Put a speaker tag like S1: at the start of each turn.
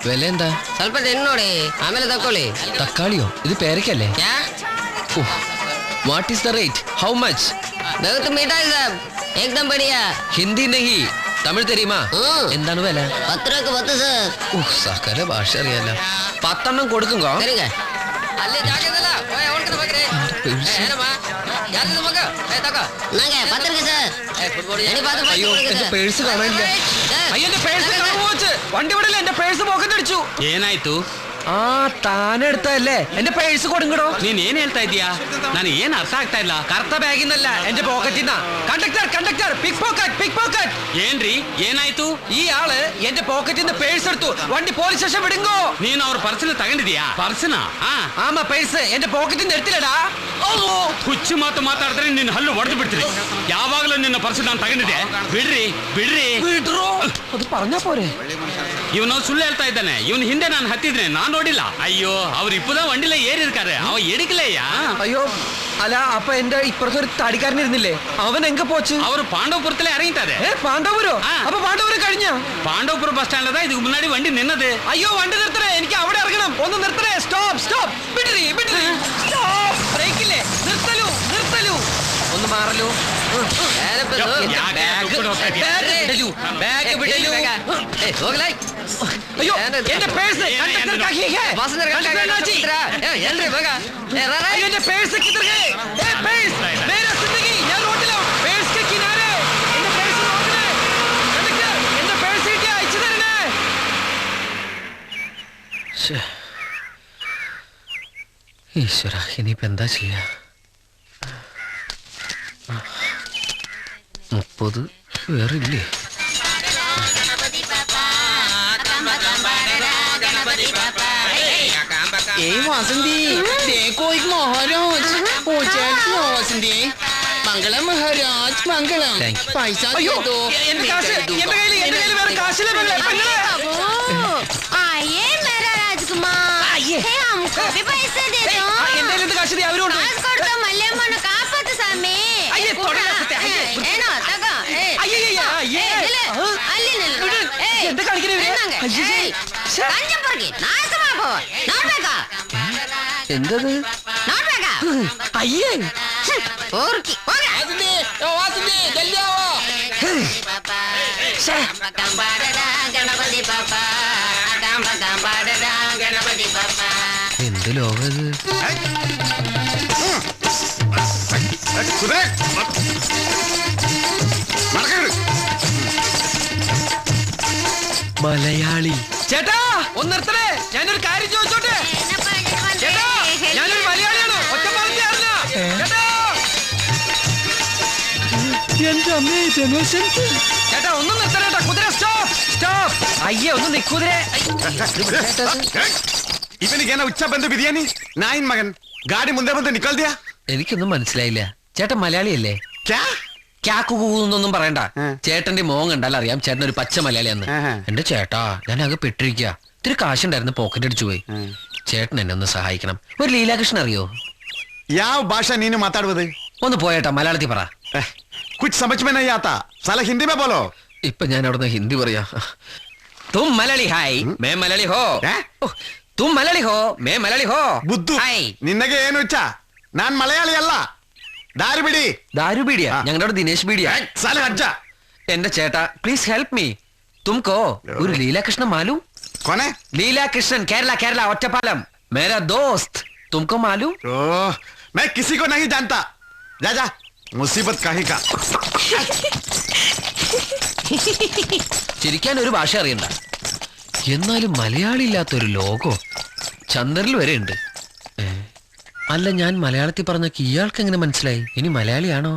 S1: വില എന്താ?
S2: ಸ್ವಲ್ಪ ನೋಡಿ ಆಮೇಲೆ ತಕೊಳ್ಳಿ.
S1: തക്കാളിയോ? ഇത് പേരക്കല്ലേ? What is the rate? How much?
S2: बहुत मीठा है साहब, एकदम बढ़िया.
S1: ഹിന്ദി നഹി, തമിഴ് തെരീമാ? എന്താണ് വില?
S2: 10 രൂപ 10 സർ.
S1: സകല ഭാഷ അറിയാലോ. 10 കൊടുക്കുമ്പോ
S2: ಅಲ್ಲಿ ಜಾಗದಲ್ಲ ಓಯ್ ಓಡ್ಕನ ಬಗ್ರೆ ಏನಮ್ಮ ಯಾರ್ದು ಮಗ ಏ ತಕ ನಂಗೆ 10 ರೂಪಾಯಿ ಸರ್ ಏ ಫುಟ್ಬಾಲ್ ಎನಿ ಪಾದ
S1: അയ്യോ എന്റെ പേഴ്സ് കാണാനില്ല. അയ്യോ എന്റെ പേഴ്സ് കാണുമോച്ച്. വണ്ടി വിടല്ലേ, എന്റെ പേഴ്സ് പോക്കറ്റടിച്ചു.
S3: ಏನಾಯ್ತು?
S1: ಆ ತಾನೆಡ್ತല്ലേ എന്റെ പേഴ്സ് കൊടുങ്ങടോ.
S3: ನೀನ್ ಏನ್ ಹೇಳ್ತಾ ಇದೀಯಾ? ನಾನು ಏನ್ ಅರ್ಥ ಆಗ್ತಾ ಇಲ್ಲ.
S1: കറുത്ത ബാഗിന്നല്ല, എന്റെ പോക്കറ്റിന്ന. Conductor pic pocket.
S3: ಏನ್ರಿ ಏನಾಯ್ತು?
S1: ഈ ആള് എന്റെ പോക്കറ്റിന്ന് പേഴ്സ് എടുത്തു. വണ്ടി പോലീസ് സ്റ്റേഷൻ വിടുങ്കോ.
S3: ನೀನು ಅವ್ರ ಪರ್ಸನ ತಗೊಂಡಿದ್ಯಾ? ಪರ್ಸನ?
S1: ಆಮ പേഴ്സ് എന്റെ പോക്കറ്റിന്ന് എടുത്തില്ലടാ.
S3: ಹುಚ್ಚು ಮಾತು ಮಾತಾಡಿದ್ರೆ ನಿನ್ನ ಹಲ್ಲು ಹೊಡೆದು ಬಿಡ್ತೀನಿ. ಯಾವಾಗಲೂ ನಿನ್ನ ಪರ್ಸ್ ನಾನು ತಗೊಂಡಿದ್ದೆ. ಬಿಡ್ರಿ
S1: ಬಿಡ್ರೋ. ಅದು പറഞ്ഞാ പോരെ.
S3: ಇವನು ಸುಳ್ಳು ಹೇಳ್ತಾ ಇದ್ದಾನೆ. ಇವನ್ ಹಿಂದೆ ನಾನು ಹತ್ತಿದ್ರೆ ನಾನ್ ನೋಡಿಲ್ಲ. ಅಯ್ಯೋ ಅವ್ರು ಇಪ್ಪದ വണ്ടിയിல ഏറിയിരിക്കാറ്. അവ എടുക്കலையா?
S1: അയ്യോ അല്ല, അപ്പൊ എന്റെ ഇപ്പുറത്തെ ഒരു താടിക്കാരൻ ഇരുന്നില്ലേ, അവൻ എങ്ക പോച്ചു?
S3: ಅವರು ಪಾಂಡವಪುರത്തിലെ ഇറങ്ങിட்டாரு.
S1: പാണ്ഡവപുരോ? അപ്പൊ പാണ്ഡവപുരം കഴിഞ്ഞ?
S3: പാണ്ഡവപുരം ബസ് സ്റ്റാൻഡിൽ தான் இதுக்கு முன்னாடி வண்டி நின்னது.
S1: അയ്യോ വണ്ടി നിർത്തണേ, എനിക്ക് അവിടെ ഇറങ്ങണം. ഒന്ന് നിർത്തണേ. സ്റ്റോപ്പ് വിടരി. സ്റ്റോപ്പ്. ബ്രേക്കില്ലേ? നിർത്തലു. ഒന്ന് മാറലു. അയ്യോ എന്റെ പേഴ്സ് എന്റെ പേഴ്സ് കിധർ ഗയേ? ഏ പേഴ്സ് മേരാ ജിന്ദഗി ഞാൻ റോഡിലാ. പേഴ്സ് കെ കിനാരെ എന്റെ പേഴ്സ് നോക്കണേ. കണ്ടക്ടർ എന്റെ പേഴ്സ് കിട്ടിയ അയച്ചു തരണേ. ഈശ്വര, ഇനിയിപ്പോ എന്താ ചെയ്യാ? 30 വേറില്ലേ?
S4: वासंती देखो एक महाराज वासंती मंगलम महाराज मंगलम पैसा दे दो.
S5: आइए मेरा राजकुमार, हमको भी पैसे दे दो. तो मल्लेम्मन कापत सामी. ಏನೋ ತಗೋ. ಅಲ್ಲಿ ಕಂಜಂಪುರ್ಗಿ ನಾಸಮಾಗೋ. ನೋಡ್ಬೇಕಾ?
S1: എന്തത്?
S5: ನೋಡ್ಬೇಕಾ?
S1: അയ്യേ
S5: ಊರ್ಕಿ ಹೋಗ. ಗಣಪತಿ ಪಾಪ ಗಣಪತಿ ಪಾಪ.
S1: എന്ത് ലോകത്? മലയാളി. ചേട്ടാ ഒന്ന് നിർത്തണേ, ഞാനൊരു കാര്യം ചോദിച്ചോട്ടെ. ചേട്ടാ ഞാനൊരു മലയാളിയാണ്, ഒറ്റപ്പാലത്തുകാരനാ. ചേട്ടാ ഒന്ന് നിർത്തണേട്ടാ. കുതിര സ്റ്റോപ്പ്. അയ്യേ ഒന്ന് നിക്കുതിരെ.
S6: ഇവനിക്ക് ഉച്ച ബന്ധു ബിരിയാണി നായിൻ മകൻ ഗാഡി മുന്തേ മുന്തേ നിക്കൽ ദിയാ.
S1: എനിക്കൊന്നും മനസ്സിലായില്ല. ചേട്ടൻ മലയാളിയല്ലേ? ക്യാക്കൊന്നും പറയണ്ട. ചേട്ടന്റെ മോൻ കണ്ടാൽ അറിയാം ചേട്ടൻ ഒരു പച്ച മലയാളിയാന്ന്. എന്റെ ചേട്ടാ ഞാൻ ആകെ പെട്ടിരിക്കുക. ഇത്തിരി കാശുണ്ടായിരുന്നു, പോക്കറ്റ് അടിച്ചു പോയി. ചേട്ടൻ എന്നെ ഒന്ന് സഹായിക്കണം. ഒരു ലീലാകൃഷ്ണൻ അറിയോ?
S6: യാവ് ഭാഷ നീನು മാതാടുവത്?
S1: ഒന്ന് പോയേട്ടാ, മലയാളത്തിൽ പറ.
S6: കുച്ച് സമജ് മേ നഹീ ആതാ. സാല ഹിന്ദി മേ ബോലോ.
S1: ഇപ്പൊ ഞാൻ അവിടുന്ന് ഹിന്ദി പറയാ. തും മലയാളി ഹായ് മേ മലയാളി ഹോ. തും മലയാളി ഹോ മേ മലയാളി ഹോ.
S6: ബുദ്ധു നിന്നಗೆ ಏನು വെച്ചാ ഞാൻ മലയാളി അല്ല.
S1: ദാരു ബീഡിയ ഞങ്ങളുടെ ദിനേശ് ബീഡിയ. എന്റെ ചേട്ടാ പ്ലീസ് ഹെൽപ്പ് മീ. തുംകോ ഒരു ലീലാകൃഷ്ണൻ മാലൂം? ലീലാകൃഷ്ണൻ കേരള ഒറ്റപ്പാലം മേരാ ദോസ്ത്. തുംകോ മാലൂം?
S6: मैं किसी को नहीं जानता. जा मुसीबत काहे का.
S1: ചിരിക്കാൻ ഒരു ഭാഷ അറിയണ്ട, എന്നാലും മലയാളി ഇല്ലാത്തൊരു ലോകോ ചന്ദ്രനിൽ വരെ ഉണ്ട്. അല്ല ഞാൻ മലയാളത്തിൽ പറഞ്ഞ ഇയാൾക്ക് എങ്ങനെ മനസ്സിലായി? ഇനി മലയാളിയാണോ?